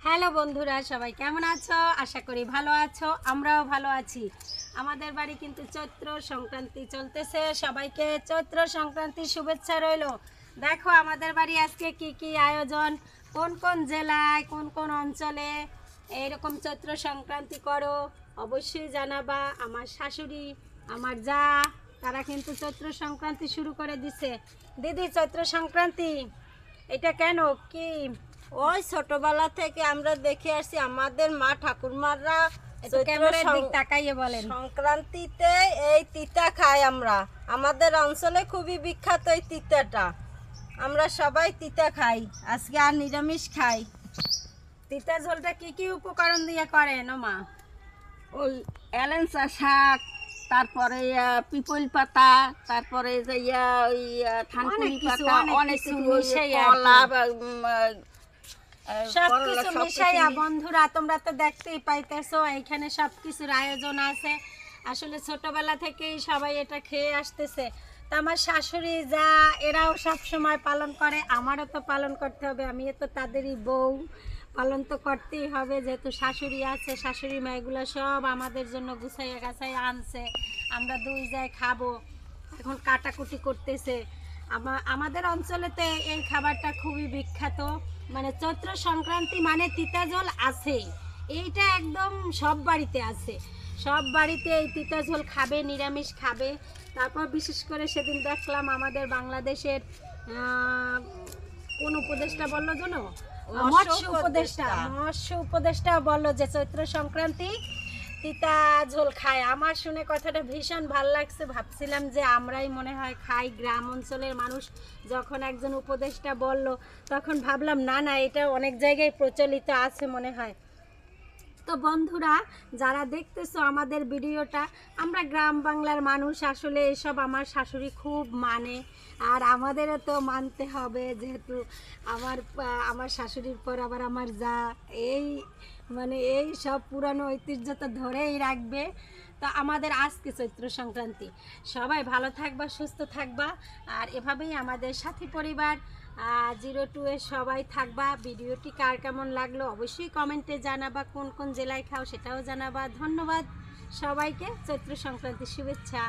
Hello বন্ধুরা, সবাই কেমন আছো? আশা করি ভালো আছো, আমরাও ভালো আছি। আমাদের বাড়ি কিন্তু চৈত্র সংক্রান্তি চলতেছে। সবাইকে চৈত্র সংক্রান্তির শুভেচ্ছা রইল। দেখো আমাদের বাড়ি আজকে কি কি আয়োজন, কোন কোন জেলায় কোন কোন অঞ্চলে এইরকম চৈত্র সংক্রান্তি করো অবশ্যই জানাবা। আমার শাশুড়ি, আমার যা, তারা কিন্তু চৈত্র সংক্রান্তি শুরু করে দিছে। দিদি, চৈত্র সংক্রান্তি এটা কেন, কি? ওই ছোটবেলা থেকে আমরা দেখে আসছি আমাদের মা ঠাকুরমারা ক্যামেরার দিক তাকাইয়ে বলেন। সংক্রান্তিতে এই তিতা খাই আমরা। আমাদের অঞ্চলে খুবই বিখ্যাত এই তিতাটা। আমরা সবাই তিতা খাই, আজকে আর নিরামিষ খাই। তিতা ঝোলটা কি কি উপকরণ দিয়ে করেন ও মা? ওই এলেঞ্চা শাক, তারপরে পিপল পাতা, তারপরে যে ওই থানকুনি পাতা, অনেক কিছু মিশাইয়া কলা সবকিছু মিশাইয়া। বন্ধুরা তোমরা তো দেখতেই পাইতেছো এইখানে সবকিছুর আয়োজন আছে। আসলে ছোটবেলা থেকেই সবাই এটা খেয়ে আসতেছে। তা আমার শাশুড়ি যা, এরাও সব সময় পালন করে, আমারও তো পালন করতে হবে। আমিও তো তাদেরই বউ, পালন তো করতেই হবে। যেহেতু শাশুড়ি আছে, শাশুড়ি মা এগুলো সব আমাদের জন্য গুছাইয়া গাছাইয়া আনছে। আমরা দুই যাই খাবো, এখন কাটাকুটি করতেছে। আমাদের অঞ্চলেতে এই খাবারটা খুবই বিখ্যাত। মানে চৈত্র সংক্রান্তি মানে তিতা ঝোল আছে, এইটা একদম সব বাড়িতে আছে। সব বাড়িতে এই তিতা ঝোল খাবে, নিরামিষ খাবে। তারপর বিশেষ করে সেদিন দেখলাম আমাদের বাংলাদেশের কোন উপদেষ্টা বললো জানো, মৎস্য উপদেষ্টা বললো যে চৈত্র সংক্রান্তি তিতা ঝোল খায়। আমার শুনে কথাটা ভীষণ ভাল লাগছে। ভাবছিলাম যে আমরাই মনে হয় খাই, গ্রাম অঞ্চলের মানুষ। যখন একজন উপদেষ্টা বলল তখন ভাবলাম না না, এটা অনেক জায়গায় প্রচলিত আছে মনে হয়। তো বন্ধুরা যারা দেখতেছো আমাদের ভিডিওটা, আমরা গ্রাম বাংলার মানুষ, আসলে এসব আমার শাশুড়ি খুব মানে, আর আমাদেরও তো মানতে হবে। যেহেতু আমার শাশুড়ির পর আবার আমার যা, এই মানে এই সব পুরানো ঐতিহ্য তো ধরেই রাখবে। তো আমাদের আজকে চৈত্র সংক্রান্তি। সবাই ভালো থাকবা, সুস্থ থাকবা, আর এভাবেই আমাদের সাথী পরিবার 02 এর সবাই থাকবা। ভিডিওটি কার কেমন লাগলো অবশ্যই কমেন্টে জানাবা। কোন কোন জেলায় খাও সেটাও জানাবা। ধন্যবাদ সবাইকে, চৈত্র সংক্রান্তির শুভেচ্ছা।